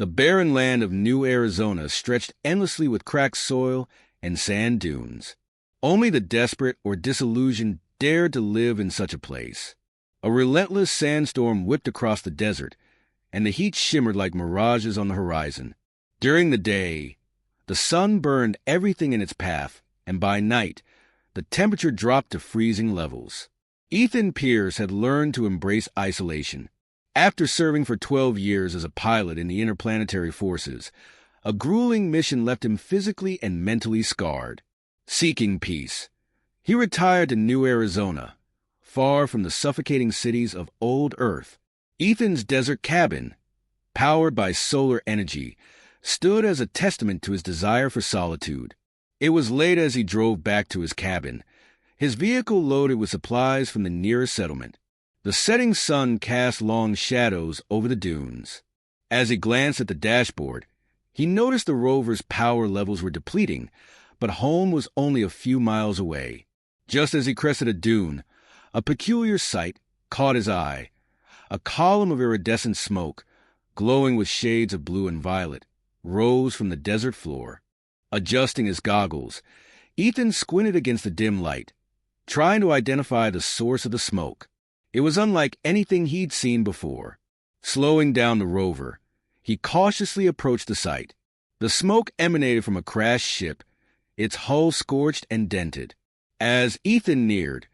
The barren land of New Arizona stretched endlessly with cracked soil and sand dunes. Only the desperate or disillusioned dared to live in such a place. A relentless sandstorm whipped across the desert, and the heat shimmered like mirages on the horizon. During the day, the sun burned everything in its path, and by night, the temperature dropped to freezing levels. Ethan Pierce had learned to embrace isolation. After serving for 12 years as a pilot in the interplanetary forces, a grueling mission left him physically and mentally scarred. Seeking peace, he retired to New Arizona, far from the suffocating cities of old Earth. Ethan's desert cabin, powered by solar energy, stood as a testament to his desire for solitude. It was late as he drove back to his cabin, his vehicle loaded with supplies from the nearest settlement. The setting sun cast long shadows over the dunes. As he glanced at the dashboard, he noticed the rover's power levels were depleting, but home was only a few miles away. Just as he crested a dune, a peculiar sight caught his eye. A column of iridescent smoke, glowing with shades of blue and violet, rose from the desert floor. Adjusting his goggles, Ethan squinted against the dim light, trying to identify the source of the smoke. It was unlike anything he'd seen before. Slowing down the rover, he cautiously approached the site. The smoke emanated from a crashed ship, its hull scorched and dented. As Ethan neared,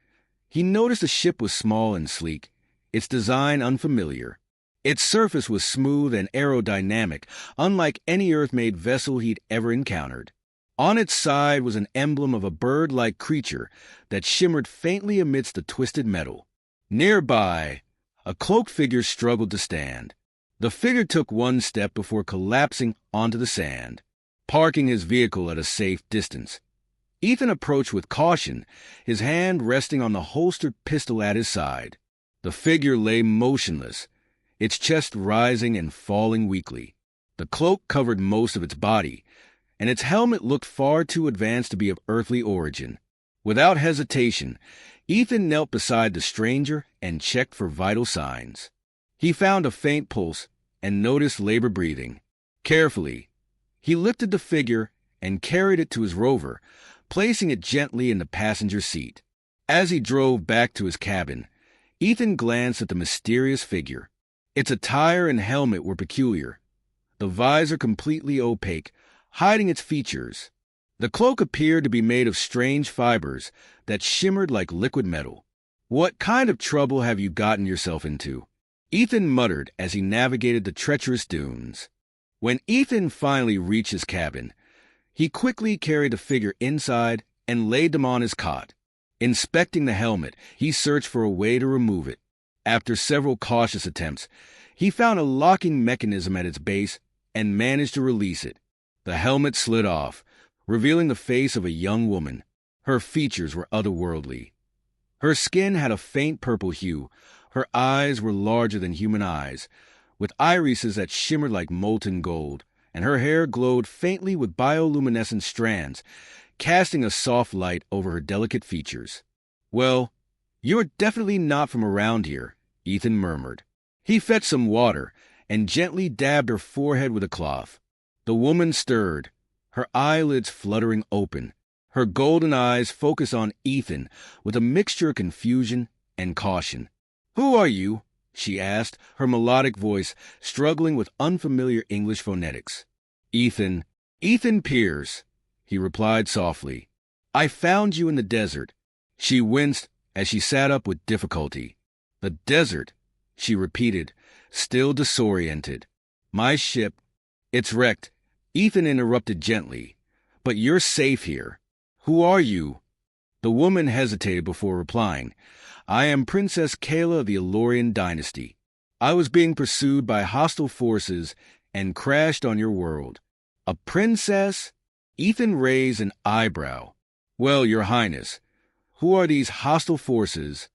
he noticed the ship was small and sleek, its design unfamiliar. Its surface was smooth and aerodynamic, unlike any Earth-made vessel he'd ever encountered. On its side was an emblem of a bird-like creature that shimmered faintly amidst the twisted metal. Nearby, a cloaked figure struggled to stand. The figure took one step before collapsing onto the sand, parking his vehicle at a safe distance. Ethan approached with caution, his hand resting on the holstered pistol at his side. The figure lay motionless, its chest rising and falling weakly. The cloak covered most of its body, and its helmet looked far too advanced to be of earthly origin. Without hesitation, Ethan knelt beside the stranger and checked for vital signs. He found a faint pulse and noticed labored breathing. Carefully, he lifted the figure and carried it to his rover, placing it gently in the passenger seat. As he drove back to his cabin, Ethan glanced at the mysterious figure. Its attire and helmet were peculiar, the visor completely opaque, hiding its features. The cloak appeared to be made of strange fibers that shimmered like liquid metal. "What kind of trouble have you gotten yourself into?" Ethan muttered as he navigated the treacherous dunes. When Ethan finally reached his cabin, he quickly carried the figure inside and laid them on his cot. Inspecting the helmet, he searched for a way to remove it. After several cautious attempts, he found a locking mechanism at its base and managed to release it. The helmet slid off, revealing the face of a young woman. Her features were otherworldly. Her skin had a faint purple hue. Her eyes were larger than human eyes, with irises that shimmered like molten gold, and her hair glowed faintly with bioluminescent strands, casting a soft light over her delicate features. "Well, you're definitely not from around here," Ethan murmured. He fetched some water and gently dabbed her forehead with a cloth. The woman stirred, her eyelids fluttering open. Her golden eyes focused on Ethan with a mixture of confusion and caution. "Who are you?" she asked, her melodic voice struggling with unfamiliar English phonetics. Ethan Pierce," he replied softly. "I found you in the desert." She winced as she sat up with difficulty. "The desert," she repeated, still disoriented. "My ship, it's wrecked," Ethan interrupted gently. "But you're safe here. Who are you?" The woman hesitated before replying. "I am Princess Kayla of the Elorian dynasty. I was being pursued by hostile forces and crashed on your world." "A princess?" Ethan raised an eyebrow. "Well, Your Highness, who are these hostile forces?"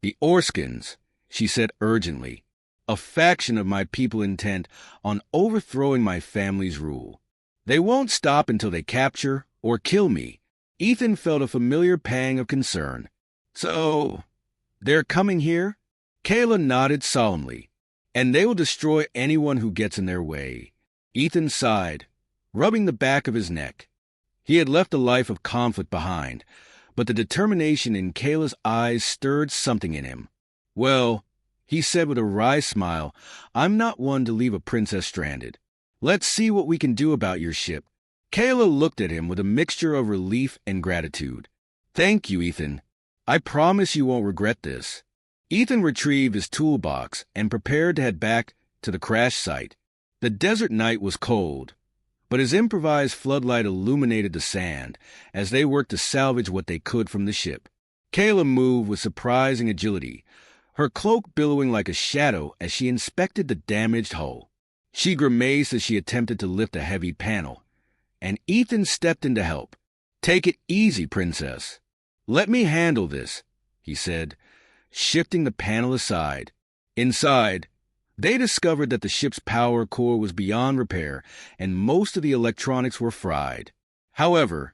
"The Orskins," she said urgently. "A faction of my people intent on overthrowing my family's rule. They won't stop until they capture or kill me." Ethan felt a familiar pang of concern. "So, they're coming here?" Kayla nodded solemnly. "And they will destroy anyone who gets in their way. Ethan sighed, rubbing the back of his neck. He had left a life of conflict behind, but the determination in Kayla's eyes stirred something in him. Well, he said with a wry smile, I'm not one to leave a princess stranded. Let's see what we can do about your ship. Kayla looked at him with a mixture of relief and gratitude. Thank you, Ethan. I promise you won't regret this. Ethan retrieved his toolbox and prepared to head back to the crash site. The desert night was cold, but his improvised floodlight illuminated the sand as they worked to salvage what they could from the ship. Kayla moved with surprising agility, her cloak billowing like a shadow as she inspected the damaged hull. She grimaced as she attempted to lift a heavy panel, and Ethan stepped in to help. Take it easy, princess. Let me handle this, he said, shifting the panel aside. Inside, they discovered that the ship's power core was beyond repair and most of the electronics were fried. However,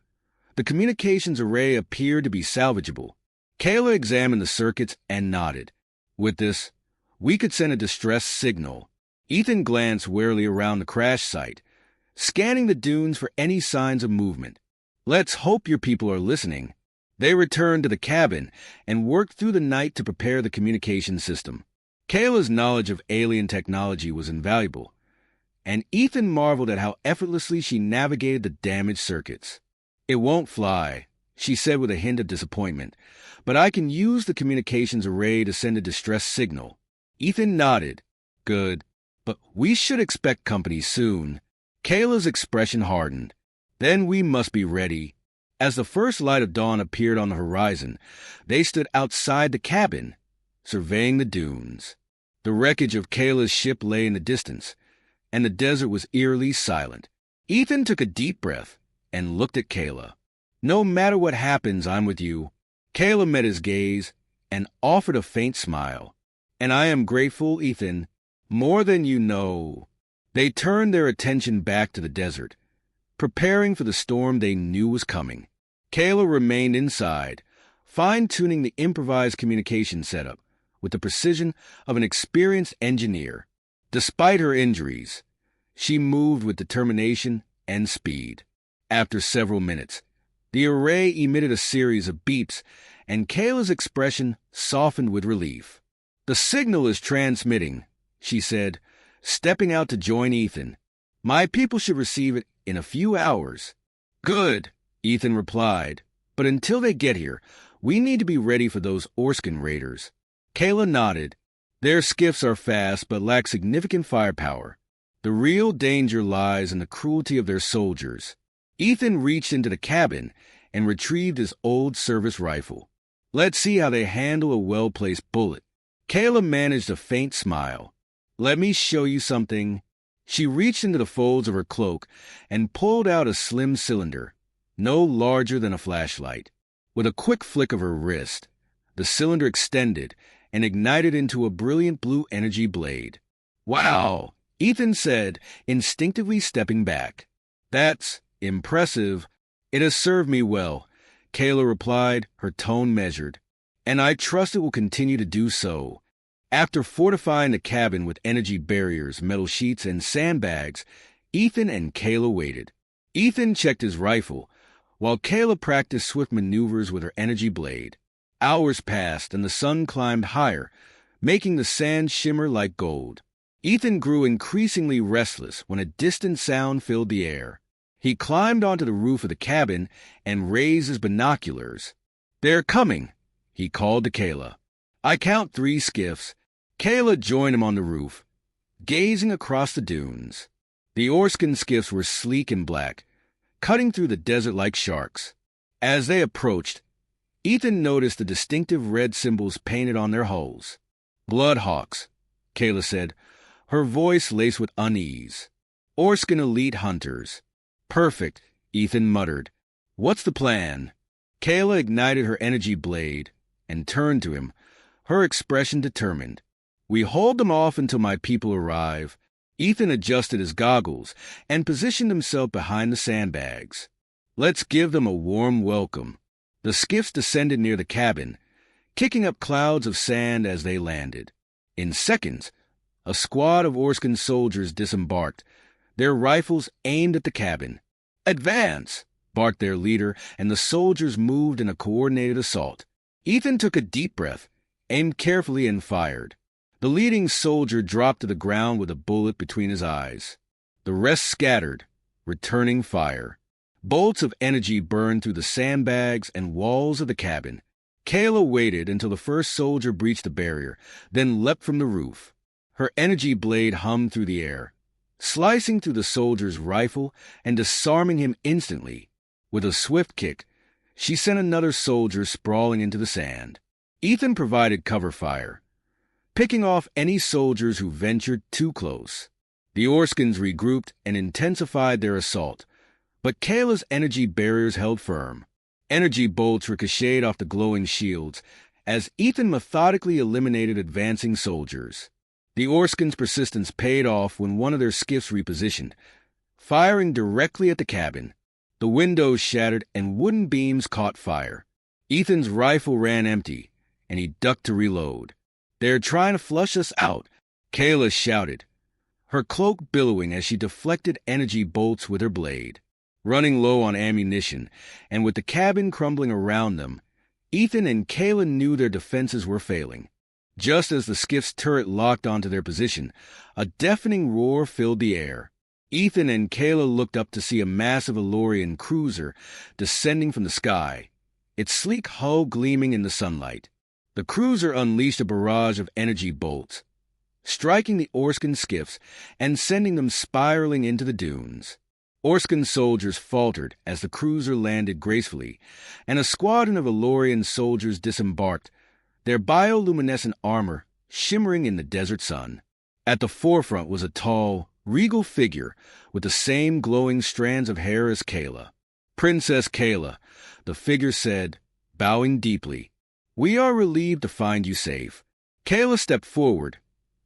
the communications array appeared to be salvageable. Kayla examined the circuits and nodded. With this, we could send a distress signal. Ethan glanced warily around the crash site, scanning the dunes for any signs of movement. Let's hope your people are listening. They returned to the cabin and worked through the night to prepare the communication system. Kayla's knowledge of alien technology was invaluable, and Ethan marveled at how effortlessly she navigated the damaged circuits. It won't fly, she said with a hint of disappointment, but I can use the communications array to send a distress signal. Ethan nodded. Good, but we should expect company soon. Kayla's expression hardened. Then we must be ready. As the first light of dawn appeared on the horizon, they stood outside the cabin, surveying the dunes. The wreckage of Kayla's ship lay in the distance, and the desert was eerily silent. Ethan took a deep breath and looked at Kayla. No matter what happens, I'm with you. Kayla met his gaze and offered a faint smile. And I am grateful, Ethan, more than you know. They turned their attention back to the desert, preparing for the storm they knew was coming. Kayla remained inside, fine-tuning the improvised communication setup with the precision of an experienced engineer. Despite her injuries, she moved with determination and speed. After several minutes, the array emitted a series of beeps, and Kayla's expression softened with relief. The signal is transmitting, she said, stepping out to join Ethan. My people should receive it in a few hours. Good, Ethan replied, but until they get here, we need to be ready for those Orskin raiders. Kayla nodded. Their skiffs are fast but lack significant firepower. The real danger lies in the cruelty of their soldiers. Ethan reached into the cabin and retrieved his old service rifle. Let's see how they handle a well-placed bullet. Kayla managed a faint smile. Let me show you something. She reached into the folds of her cloak and pulled out a slim cylinder, no larger than a flashlight. With a quick flick of her wrist, the cylinder extended and ignited into a brilliant blue energy blade. Wow, Ethan said, instinctively stepping back. That's impressive. It has served me well, Kayla replied, her tone measured. And I trust it will continue to do so. After fortifying the cabin with energy barriers, metal sheets, and sandbags, Ethan and Kayla waited. Ethan checked his rifle, while Kayla practiced swift maneuvers with her energy blade. Hours passed, and the sun climbed higher, making the sand shimmer like gold. Ethan grew increasingly restless when a distant sound filled the air. He climbed onto the roof of the cabin and raised his binoculars. They're coming, he called to Kayla. I count 3 skiffs. Kayla joined him on the roof, gazing across the dunes. The Orskin skiffs were sleek and black, cutting through the desert like sharks. As they approached, Ethan noticed the distinctive red symbols painted on their hulls. Bloodhawks, Kayla said, her voice laced with unease. Orskin elite hunters. Perfect, Ethan muttered. What's the plan? Kayla ignited her energy blade and turned to him, her expression determined. We hold them off until my people arrive. Ethan adjusted his goggles and positioned himself behind the sandbags. Let's give them a warm welcome. The skiffs descended near the cabin, kicking up clouds of sand as they landed. In seconds, a squad of Orskin soldiers disembarked, their rifles aimed at the cabin. "Advance!" barked their leader, and the soldiers moved in a coordinated assault. Ethan took a deep breath, aimed carefully, and fired. The leading soldier dropped to the ground with a bullet between his eyes. The rest scattered, returning fire. Bolts of energy burned through the sandbags and walls of the cabin. Kayla waited until the first soldier breached the barrier, then leapt from the roof. Her energy blade hummed through the air, slicing through the soldier's rifle and disarming him instantly. With a swift kick, she sent another soldier sprawling into the sand. Ethan provided cover fire, picking off any soldiers who ventured too close. The Orskans regrouped and intensified their assault, but Kayla's energy barriers held firm. Energy bolts ricocheted off the glowing shields as Ethan methodically eliminated advancing soldiers. The Orskans' persistence paid off when one of their skiffs repositioned, firing directly at the cabin. The windows shattered and wooden beams caught fire. Ethan's rifle ran empty, and he ducked to reload. "They're trying to flush us out," Kayla shouted, her cloak billowing as she deflected energy bolts with her blade. Running low on ammunition, and with the cabin crumbling around them, Ethan and Kayla knew their defenses were failing. Just as the skiff's turret locked onto their position, a deafening roar filled the air. Ethan and Kayla looked up to see a massive Elorian cruiser descending from the sky, its sleek hull gleaming in the sunlight. The cruiser unleashed a barrage of energy bolts, striking the Orskan skiffs and sending them spiraling into the dunes. Orskan soldiers faltered as the cruiser landed gracefully, and a squadron of Elorian soldiers disembarked, their bioluminescent armor shimmering in the desert sun. At the forefront was a tall, regal figure with the same glowing strands of hair as Kayla. "Princess Kayla," the figure said, bowing deeply. "We are relieved to find you safe." Kayla stepped forward,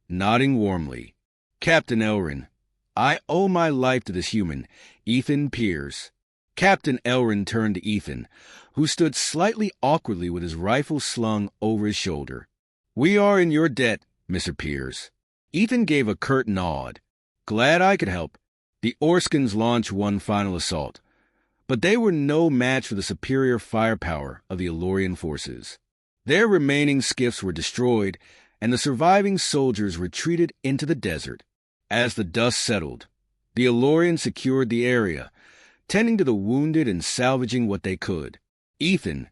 nodding warmly. "Captain Elrin, I owe my life to this human, Ethan Pierce." Captain Elrin turned to Ethan, who stood slightly awkwardly with his rifle slung over his shoulder. "We are in your debt, Mr. Pierce." Ethan gave a curt nod. "Glad I could help." The Orskans launched one final assault, but they were no match for the superior firepower of the Elorian forces. Their remaining skiffs were destroyed, and the surviving soldiers retreated into the desert. As the dust settled, the Elorians secured the area, tending to the wounded and salvaging what they could. Ethan,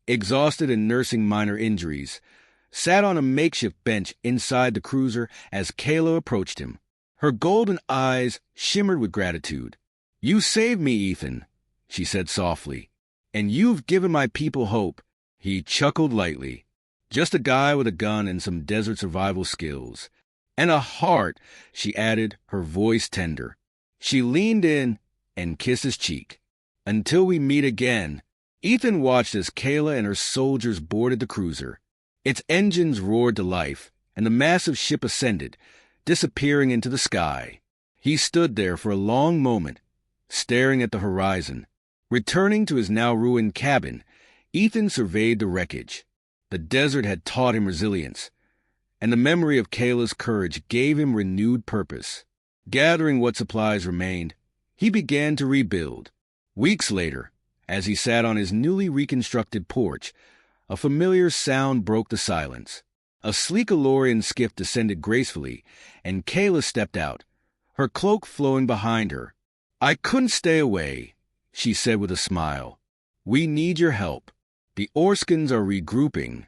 exhausted and nursing minor injuries, sat on a makeshift bench inside the cruiser as Kayla approached him. Her golden eyes shimmered with gratitude. "You saved me, Ethan," she said softly, "and you've given my people hope." He chuckled lightly. "Just a guy with a gun and some desert survival skills. And a heart," she added, her voice tender. She leaned in and kissed his cheek. "Until we meet again." Ethan watched as Kayla and her soldiers boarded the cruiser. Its engines roared to life, and the massive ship ascended, disappearing into the sky. He stood there for a long moment, staring at the horizon. Returning to his now ruined cabin, Ethan surveyed the wreckage. The desert had taught him resilience, and the memory of Kayla's courage gave him renewed purpose. Gathering what supplies remained, he began to rebuild. Weeks later, as he sat on his newly reconstructed porch, a familiar sound broke the silence. A sleek Elorian skiff descended gracefully, and Kayla stepped out, her cloak flowing behind her. "I couldn't stay away," she said with a smile. "We need your help. The Orskans are regrouping,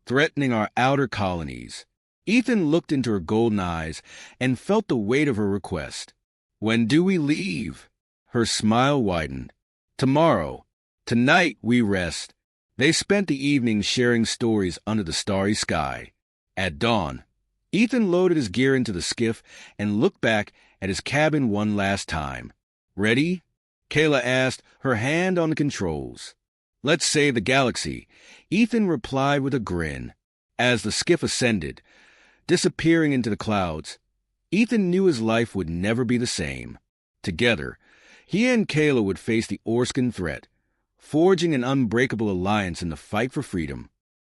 threatening our outer colonies." Ethan looked into her golden eyes and felt the weight of her request. "When do we leave?" Her smile widened. "Tomorrow. Tonight we rest." They spent the evening sharing stories under the starry sky. At dawn, Ethan loaded his gear into the skiff and looked back at his cabin one last time. "Ready?" Kayla asked, her hand on the controls. "Let's save the galaxy," Ethan replied with a grin. As the skiff ascended, disappearing into the clouds, Ethan knew his life would never be the same. Together, he and Kayla would face the Orskan threat, forging an unbreakable alliance in the fight for freedom.